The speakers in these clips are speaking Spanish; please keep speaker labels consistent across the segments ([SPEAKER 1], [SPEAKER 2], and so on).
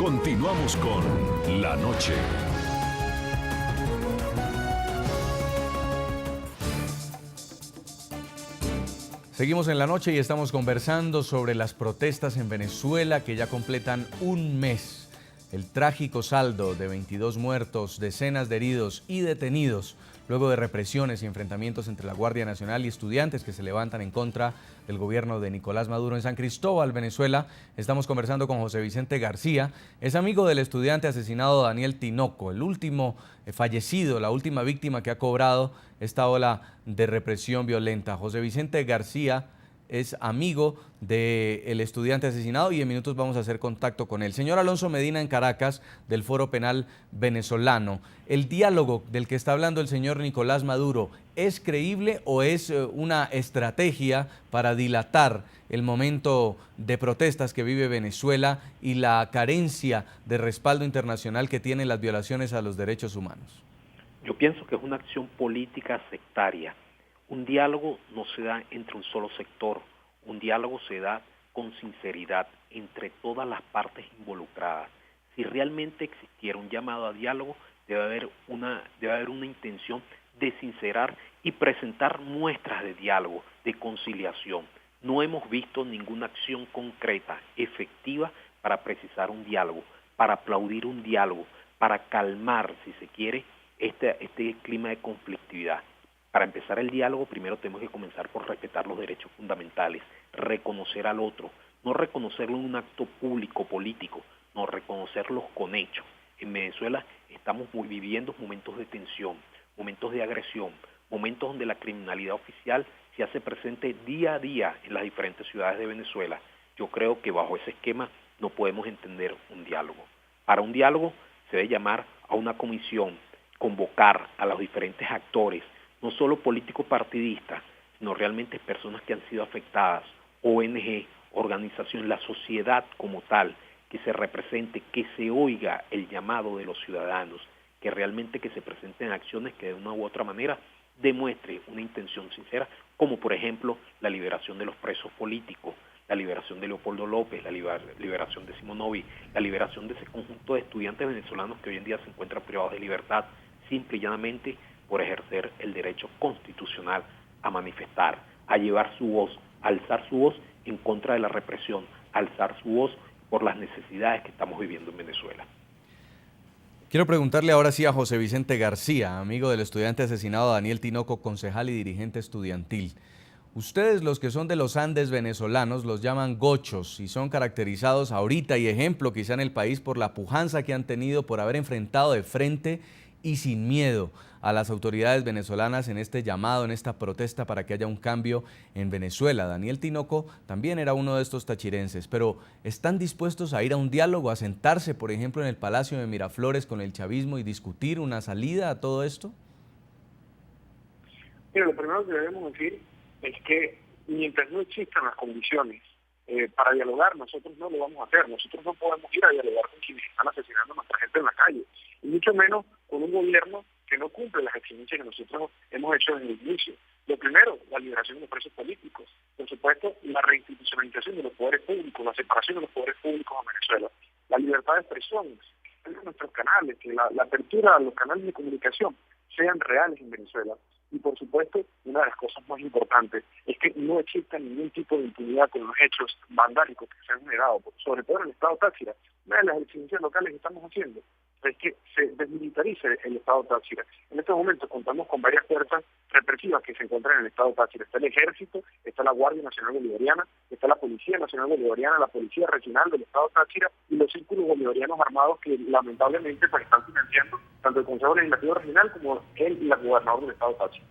[SPEAKER 1] Continuamos con La Noche.
[SPEAKER 2] Seguimos en La Noche y estamos conversando sobre las protestas en Venezuela que ya completan un mes. El trágico saldo de 22 muertos, decenas de heridos y detenidos, luego de represiones y enfrentamientos entre la Guardia Nacional y estudiantes que se levantan en contra del gobierno de Nicolás Maduro en San Cristóbal, Venezuela. Estamos conversando con José Vicente García, es amigo del estudiante asesinado Daniel Tinoco, el último fallecido, la última víctima que ha cobrado esta ola de represión violenta. José Vicente García es amigo del estudiante asesinado y en minutos vamos a hacer contacto con él. Señor Alonso Medina en Caracas, del Foro Penal Venezolano. ¿El diálogo del que está hablando el señor Nicolás Maduro es creíble o es una estrategia para dilatar el momento de protestas que vive Venezuela y la carencia de respaldo internacional que tienen las violaciones a los derechos humanos?
[SPEAKER 3] Yo pienso que es una acción política sectaria. Un diálogo no se da entre un solo sector, un diálogo se da con sinceridad entre todas las partes involucradas. Si realmente existiera un llamado a diálogo, debe haber una intención de sincerar y presentar muestras de diálogo, de conciliación. No hemos visto ninguna acción concreta, efectiva, para precisar un diálogo, para aplaudir un diálogo, para calmar, si se quiere, este clima de conflictividad. Para empezar el diálogo, primero tenemos que comenzar por respetar los derechos fundamentales, reconocer al otro, no reconocerlo en un acto público, político, no reconocerlos con hechos. En Venezuela estamos viviendo momentos de tensión, momentos de agresión, momentos donde la criminalidad oficial se hace presente día a día en las diferentes ciudades de Venezuela. Yo creo que bajo ese esquema no podemos entender un diálogo. Para un diálogo se debe llamar a una comisión, convocar a los diferentes actores, no solo políticos partidistas, sino realmente personas que han sido afectadas, ONG, organizaciones, la sociedad como tal, que se represente, que se oiga el llamado de los ciudadanos, que realmente que se presenten acciones que de una u otra manera demuestre una intención sincera, como por ejemplo la liberación de los presos políticos, la liberación de Leopoldo López, la liberación de Simonovi, la liberación de ese conjunto de estudiantes venezolanos que hoy en día se encuentran privados de libertad, simple y llanamente por ejercer el derecho constitucional a manifestar, a llevar su voz, a alzar su voz en contra de la represión, a alzar su voz por las necesidades que estamos viviendo en Venezuela.
[SPEAKER 2] Quiero preguntarle ahora sí a José Vicente García, amigo del estudiante asesinado Daniel Tinoco, concejal y dirigente estudiantil. Ustedes, los que son de los Andes venezolanos, los llaman gochos y son caracterizados ahorita y ejemplo quizá en el país por la pujanza que han tenido, por haber enfrentado de frente y sin miedo a las autoridades venezolanas en este llamado, en esta protesta para que haya un cambio en Venezuela. Daniel Tinoco también era uno de estos tachirenses, pero ¿están dispuestos a ir a un diálogo, a sentarse, por ejemplo, en el Palacio de Miraflores con el chavismo y discutir una salida a todo esto?
[SPEAKER 4] Mira, lo primero que debemos decir es que mientras no existan las condiciones para dialogar, nosotros no lo vamos a hacer. Nosotros no podemos ir a dialogar con quienes están asesinando a nuestra gente en la calle, y mucho menos con un gobierno que no cumple las exigencias que nosotros hemos hecho desde el inicio. Lo primero, la liberación de los presos políticos. Por supuesto, la reinstitucionalización de los poderes públicos, la separación de los poderes públicos en Venezuela, la libertad de expresión, nuestros canales, que la apertura a los canales de comunicación sean reales en Venezuela. Y por supuesto, una de las cosas más importantes es que no exista ningún tipo de impunidad con los hechos vandálicos que se han generado, sobre todo en el estado Táchira. Una de las exigencias locales que estamos haciendo es que se desmilitarice el estado Táchira. En estos momentos contamos con varias fuerzas represivas que se encuentran en el estado Táchira. Está el Ejército, está la Guardia Nacional Bolivariana, está la Policía Nacional Bolivariana, la Policía Regional del estado Táchira y los círculos bolivarianos armados que lamentablemente pues están financiando tanto el Consejo Legislativo Regional como el gobernador del estado Táchira.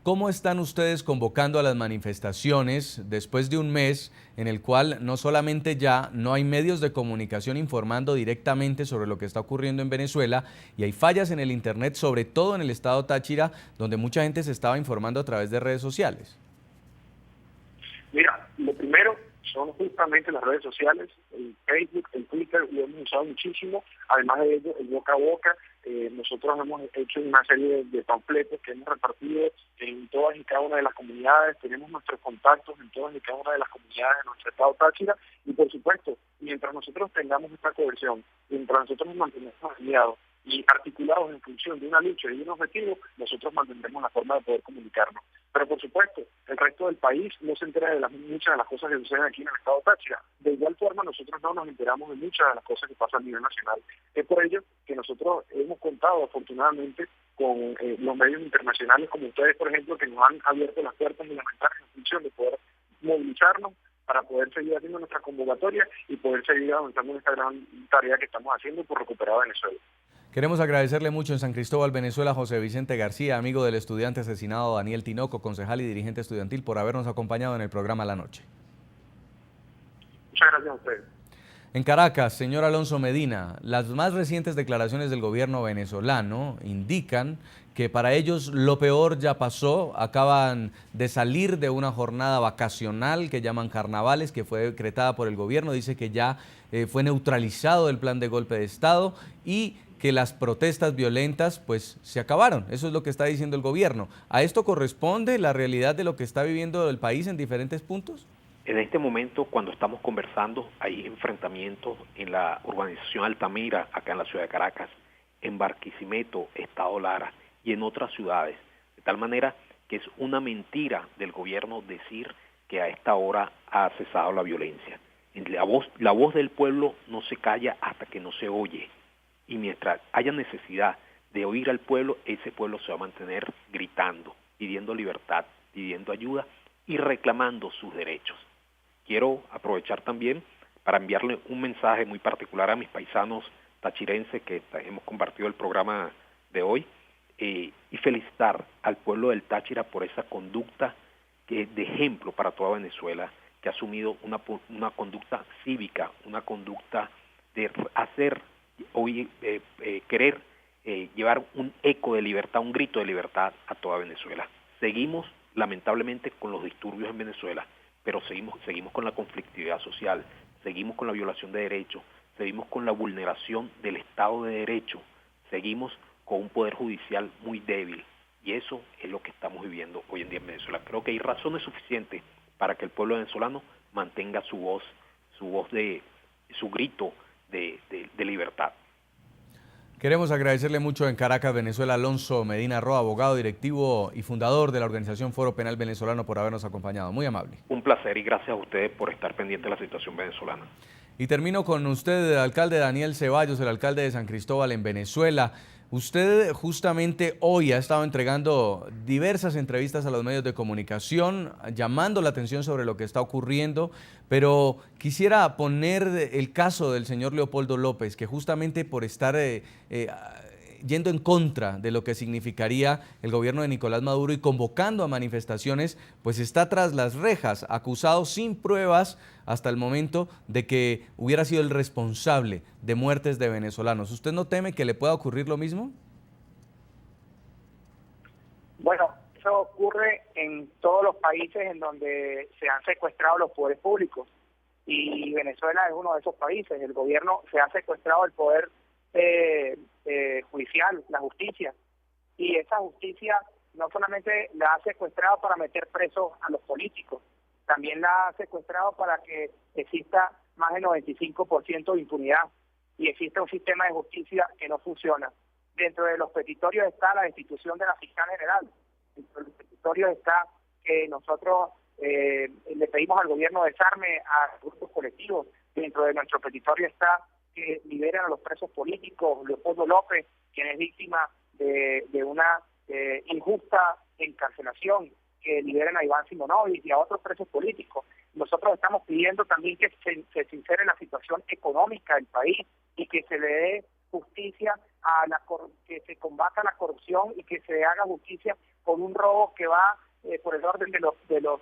[SPEAKER 2] ¿Cómo están ustedes convocando a las manifestaciones después de un mes en el cual no solamente ya no hay medios de comunicación informando directamente sobre lo que está ocurriendo en Venezuela y hay fallas en el internet, sobre todo en el estado Táchira, donde mucha gente se estaba informando a través de redes sociales?
[SPEAKER 4] Mira, lo primero son justamente las redes sociales, el Facebook, el Twitter, lo hemos usado muchísimo. Además de ello, el boca a boca. Nosotros hemos hecho una serie de panfletos que hemos repartido en todas y cada una de las comunidades. Tenemos nuestros contactos en todas y cada una de las comunidades de nuestro estado Táchira. Y por supuesto, mientras nosotros tengamos esta cohesión, mientras nosotros nos mantenemos aliados y articulados en función de una lucha y de un objetivo, nosotros mantendremos la forma de poder comunicarnos. Pero por supuesto, el resto del país no se entera de muchas de las cosas que suceden aquí en el estado Táchira. De igual forma, nosotros no nos enteramos de muchas de las cosas que pasan a nivel nacional. Es por ello que nosotros hemos contado, afortunadamente, con los medios internacionales como ustedes, por ejemplo, que nos han abierto las puertas y las ventanas en función de poder movilizarnos para poder seguir haciendo nuestra convocatoria y poder seguir avanzando en esta gran tarea que estamos haciendo por recuperar a Venezuela.
[SPEAKER 2] Queremos agradecerle mucho en San Cristóbal, Venezuela, a José Vicente García, amigo del estudiante asesinado Daniel Tinoco, concejal y dirigente estudiantil, por habernos acompañado en el programa La Noche.
[SPEAKER 4] Muchas gracias a ustedes.
[SPEAKER 2] En Caracas, señor Alonso Medina, las más recientes declaraciones del gobierno venezolano indican que para ellos lo peor ya pasó, acaban de salir de una jornada vacacional que llaman carnavales, que fue decretada por el gobierno, dice que ya fue neutralizado el plan de golpe de Estado y que las protestas violentas pues se acabaron. Eso es lo que está diciendo el gobierno. ¿A esto corresponde la realidad de lo que está viviendo el país en diferentes puntos?
[SPEAKER 3] En este momento, cuando estamos conversando, hay enfrentamientos en la urbanización Altamira, acá en la ciudad de Caracas, en Barquisimeto, Estado Lara y en otras ciudades. De tal manera que es una mentira del gobierno decir que a esta hora ha cesado la violencia. La voz del pueblo no se calla hasta que no se oye. Y mientras haya necesidad de oír al pueblo, ese pueblo se va a mantener gritando, pidiendo libertad, pidiendo ayuda y reclamando sus derechos. Quiero aprovechar también para enviarle un mensaje muy particular a mis paisanos tachirenses que hemos compartido el programa de hoy y felicitar al pueblo del Táchira por esa conducta que es de ejemplo para toda Venezuela, que ha asumido una conducta cívica, una conducta de hacer querer llevar un eco de libertad, un grito de libertad a toda Venezuela. Seguimos lamentablemente con los disturbios en Venezuela, pero seguimos con la conflictividad social, seguimos con la violación de derechos, seguimos con la vulneración del Estado de Derecho, seguimos con un poder judicial muy débil, y eso es lo que estamos viviendo hoy en día en Venezuela. Creo que hay razones suficientes para que el pueblo venezolano mantenga su voz de su grito de libertad.
[SPEAKER 2] Queremos agradecerle mucho en Caracas, Venezuela, Alonso Medina Roa, abogado, directivo y fundador de la organización Foro Penal Venezolano, por habernos acompañado. Muy amable.
[SPEAKER 3] Un placer y gracias a ustedes por estar pendientes de la situación venezolana.
[SPEAKER 2] Y termino con usted, el alcalde Daniel Ceballos, el alcalde de San Cristóbal en Venezuela. Usted justamente hoy ha estado entregando diversas entrevistas a los medios de comunicación, llamando la atención sobre lo que está ocurriendo, pero quisiera poner el caso del señor Leopoldo López, que justamente por estar yendo en contra de lo que significaría el gobierno de Nicolás Maduro y convocando a manifestaciones, pues está tras las rejas, acusado sin pruebas hasta el momento de que hubiera sido el responsable de muertes de venezolanos. ¿Usted no teme que le pueda ocurrir lo mismo?
[SPEAKER 5] Bueno, eso ocurre en todos los países en donde se han secuestrado los poderes públicos, y Venezuela es uno de esos países. El gobierno se ha secuestrado el poder judicial, la justicia, y esa justicia no solamente la ha secuestrado para meter presos a los políticos, también la ha secuestrado para que exista más del 95% de impunidad y existe un sistema de justicia que no funciona. Dentro de los petitorios está la destitución de la fiscal general. Dentro de los petitorios está que nosotros le pedimos al gobierno desarme a grupos colectivos. Dentro de nuestro petitorio está que liberen a los presos políticos, Leopoldo López, quien es víctima de una injusta encarcelación, que liberen a Iván Simonovic y a otros presos políticos. Nosotros estamos pidiendo también que se sincere la situación económica del país y que se le dé justicia que se combata la corrupción y que se haga justicia con un robo que va por el orden de los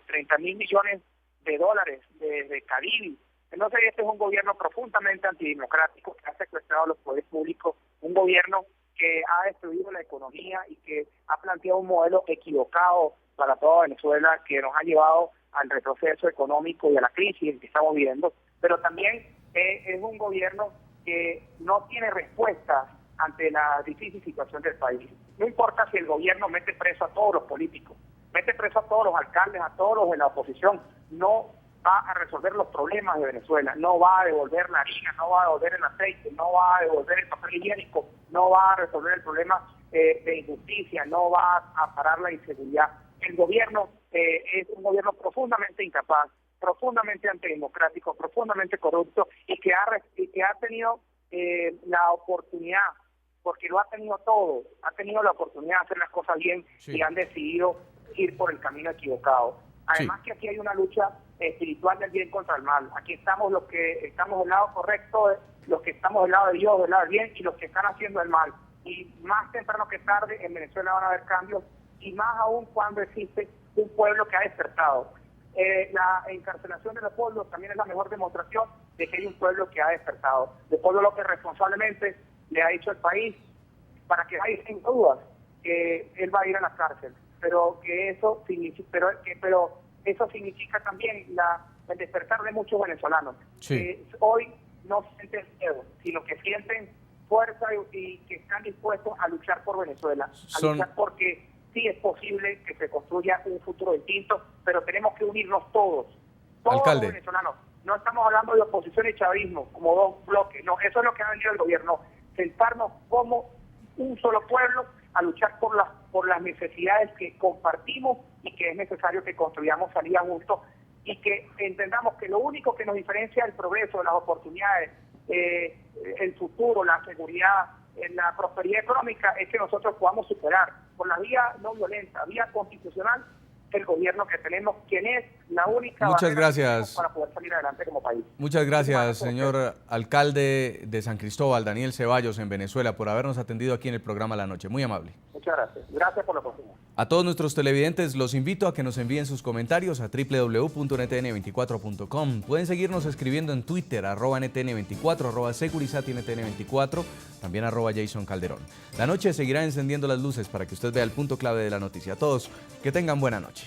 [SPEAKER 5] 30.000 millones de dólares de Caribe. Entonces este es un gobierno profundamente antidemocrático que ha secuestrado los poderes públicos, un gobierno que ha destruido la economía y que ha planteado un modelo equivocado para toda Venezuela, que nos ha llevado al retroceso económico y a la crisis que estamos viviendo, pero también es un gobierno que no tiene respuestas ante la difícil situación del país. No importa si el gobierno mete preso a todos los políticos, mete preso a todos los alcaldes, a todos los de la oposición, no va a resolver los problemas de Venezuela, no va a devolver la harina, no va a devolver el aceite, no va a devolver el papel higiénico, no va a resolver el problema de injusticia, no va a parar la inseguridad. El gobierno es un gobierno profundamente incapaz, profundamente antidemocrático, profundamente corrupto y que ha tenido la oportunidad, porque lo ha tenido todo, ha tenido la oportunidad de hacer las cosas bien y han decidido ir por el camino equivocado. Además que aquí hay una lucha espiritual del bien contra el mal. Aquí estamos los que estamos del lado correcto, los que estamos del lado de Dios, del lado del bien, y los que están haciendo el mal. Y más temprano que tarde en Venezuela van a haber cambios, y más aún cuando existe un pueblo que ha despertado. La encarcelación de los pueblos también es la mejor demostración de que hay un pueblo que ha despertado. El pueblo lo que responsablemente le ha dicho al país, para que vaya sin dudas, que él va a ir a la cárcel, pero que eso significa, pero eso significa también el despertar de muchos venezolanos.
[SPEAKER 2] Sí.
[SPEAKER 5] Hoy no sienten miedo, sino que sienten fuerza y que están dispuestos a luchar por Venezuela, luchar porque sí es posible que se construya un futuro distinto, pero tenemos que unirnos todos
[SPEAKER 2] Alcalde.
[SPEAKER 5] Los venezolanos. No estamos hablando de oposición y chavismo como dos bloques, no, eso es lo que ha venido el gobierno, sentarnos como un solo pueblo a luchar por las necesidades que compartimos y que es necesario que construyamos salidas juntos y que entendamos que lo único que nos diferencia el progreso, las oportunidades, el futuro, la seguridad, la prosperidad económica es que nosotros podamos superar por la vía no violenta, vía constitucional, el gobierno que tenemos, quien es la única
[SPEAKER 2] Muchas
[SPEAKER 5] barrera
[SPEAKER 2] gracias.
[SPEAKER 5] para poder salir adelante como país.
[SPEAKER 2] Muchas gracias, señor alcalde de San Cristóbal, Daniel Ceballos, en Venezuela, por habernos atendido aquí en el programa La Noche. Muy amable.
[SPEAKER 5] Muchas gracias. Gracias por la oportunidad.
[SPEAKER 2] A todos nuestros televidentes los invito a que nos envíen sus comentarios a www.ntn24.com. Pueden seguirnos escribiendo en Twitter, @ntn24, @securizatntn24, también @Jason Calderón. La Noche seguirá encendiendo las luces para que usted vea el punto clave de la noticia. A todos, que tengan buena noche.